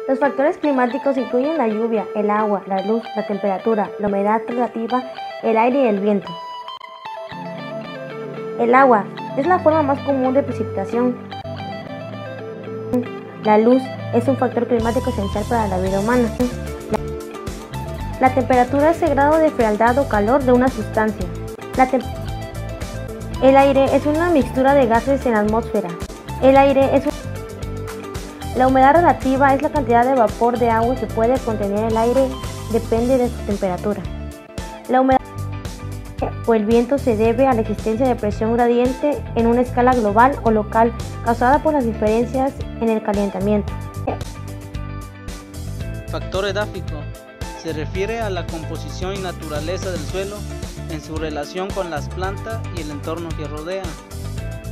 Los factores climáticos incluyen la lluvia, el agua, la luz, la temperatura, la humedad relativa, el aire y el viento. El agua es la forma más común de precipitación. La luz es un factor climático esencial para la vida humana. La temperatura es el grado de frialdad o calor de una sustancia. El aire es una mixtura de gases en la atmósfera. La humedad relativa es la cantidad de vapor de agua que puede contener el aire, depende de su temperatura. La humedad o el viento se debe a la existencia de presión gradiente en una escala global o local causada por las diferencias en el calentamiento. Factor edáfico se refiere a la composición y naturaleza del suelo en su relación con las plantas y el entorno que rodea.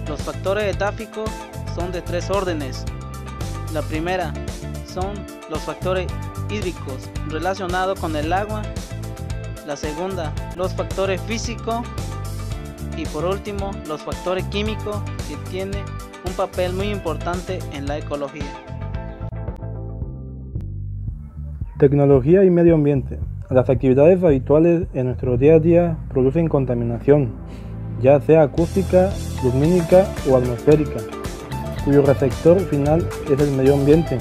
Los factores edáficos son de 3 órdenes. La primera son los factores hídricos relacionados con el agua. La segunda, los factores físicos. Y por último, los factores químicos, que tienen un papel muy importante en la ecología. Tecnología y medio ambiente. Las actividades habituales en nuestro día a día producen contaminación, ya sea acústica, lumínica o atmosférica, cuyo receptor final es el medio ambiente.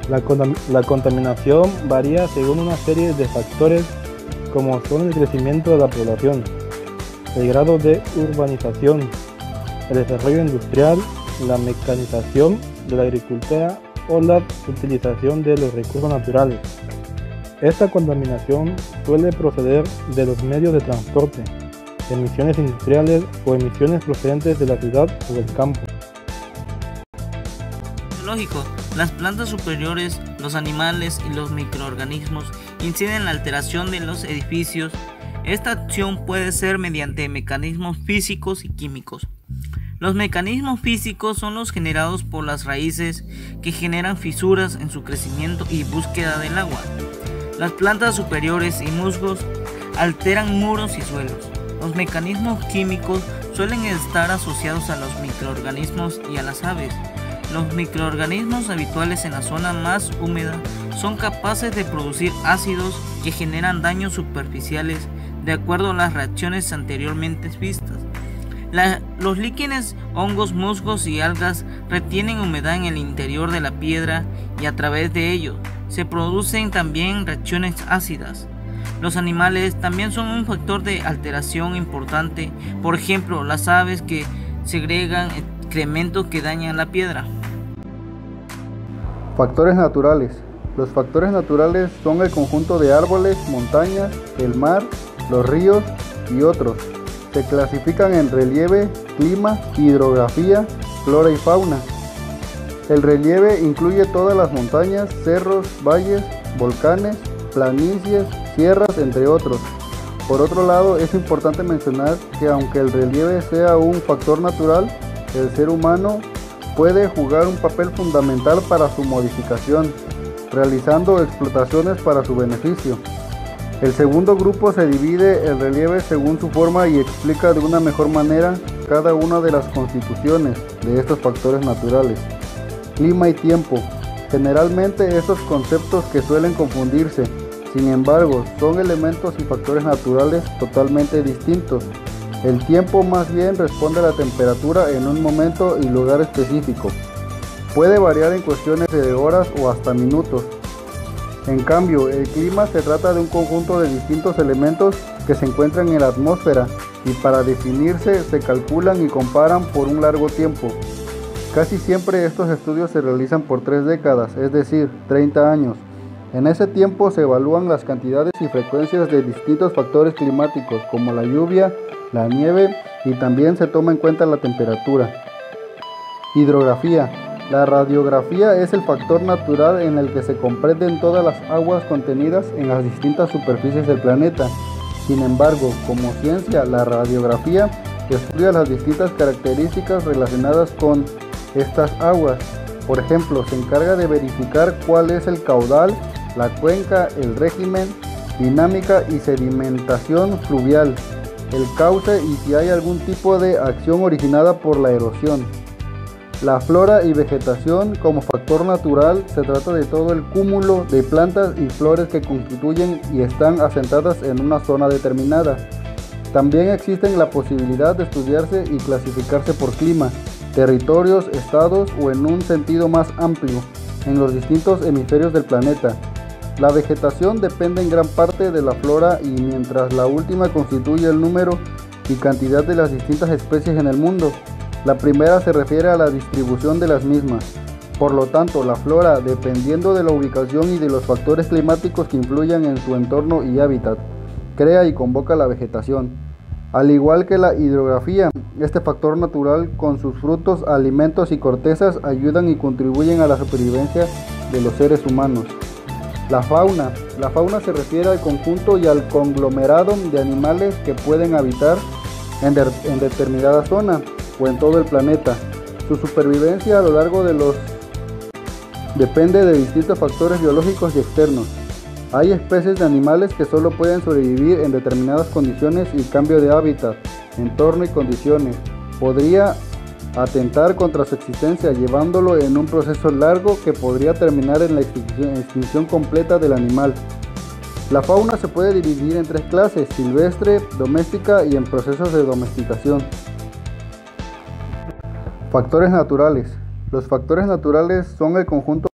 La contaminación varía según una serie de factores como son el crecimiento de la población, el grado de urbanización, el desarrollo industrial, la mecanización de la agricultura o la utilización de los recursos naturales. Esta contaminación suele proceder de los medios de transporte, emisiones industriales o emisiones procedentes de la ciudad o del campo. Lógico, las plantas superiores, los animales y los microorganismos inciden en la alteración de los edificios. Esta acción puede ser mediante mecanismos físicos y químicos. Los mecanismos físicos son los generados por las raíces que generan fisuras en su crecimiento y búsqueda del agua. Las plantas superiores y musgos alteran muros y suelos. Los mecanismos químicos suelen estar asociados a los microorganismos y a las aves. Los microorganismos habituales en la zona más húmeda son capaces de producir ácidos que generan daños superficiales de acuerdo a las reacciones anteriormente vistas. Los líquenes, hongos, musgos y algas retienen humedad en el interior de la piedra y a través de ello se producen también reacciones ácidas. Los animales también son un factor de alteración importante, por ejemplo, las aves que segregan excrementos que dañan la piedra. Factores naturales. Los factores naturales son el conjunto de árboles, montañas, el mar, los ríos y otros. Se clasifican en relieve, clima, hidrografía, flora y fauna. El relieve incluye todas las montañas, cerros, valles, volcanes, planicies, sierras, entre otros. Por otro lado, es importante mencionar que aunque el relieve sea un factor natural, el ser humano puede jugar un papel fundamental para su modificación, realizando explotaciones para su beneficio. El segundo grupo se divide el relieve según su forma y explica de una mejor manera cada una de las constituciones de estos factores naturales. Clima y tiempo. Generalmente estos conceptos que suelen confundirse, sin embargo, son elementos y factores naturales totalmente distintos. El tiempo más bien responde a la temperatura en un momento y lugar específico. Puede variar en cuestiones de horas o hasta minutos. En cambio, el clima se trata de un conjunto de distintos elementos que se encuentran en la atmósfera y para definirse se calculan y comparan por un largo tiempo. Casi siempre estos estudios se realizan por 3 décadas, es decir, 30 años. En ese tiempo se evalúan las cantidades y frecuencias de distintos factores climáticos como la lluvia, la nieve y también se toma en cuenta la temperatura. Hidrografía. La radiografía es el factor natural en el que se comprenden todas las aguas contenidas en las distintas superficies del planeta. Sin embargo, como ciencia, la radiografía estudia las distintas características relacionadas con estas aguas. Por ejemplo, se encarga de verificar cuál es el caudal, la cuenca, el régimen, dinámica y sedimentación fluvial, el cauce y si hay algún tipo de acción originada por la erosión. La flora y vegetación como factor natural se trata de todo el cúmulo de plantas y flores que constituyen y están asentadas en una zona determinada. También existe la posibilidad de estudiarse y clasificarse por clima, territorios, estados o en un sentido más amplio, en los distintos hemisferios del planeta. La vegetación depende en gran parte de la flora y mientras la última constituye el número y cantidad de las distintas especies en el mundo, la primera se refiere a la distribución de las mismas. Por lo tanto, la flora, dependiendo de la ubicación y de los factores climáticos que influyan en su entorno y hábitat, crea y convoca la vegetación. Al igual que la hidrografía, este factor natural con sus frutos, alimentos y cortezas ayudan y contribuyen a la supervivencia de los seres humanos. La fauna se refiere al conjunto y al conglomerado de animales que pueden habitar en determinada zona o en todo el planeta. Su supervivencia a lo largo de depende de distintos factores biológicos y externos. Hay especies de animales que solo pueden sobrevivir en determinadas condiciones y cambio de hábitat, entorno y condiciones podría atentar contra su existencia, llevándolo en un proceso largo que podría terminar en la extinción completa del animal. La fauna se puede dividir en tres clases: silvestre, doméstica y en procesos de domesticación. Factores naturales. Los factores naturales son el conjunto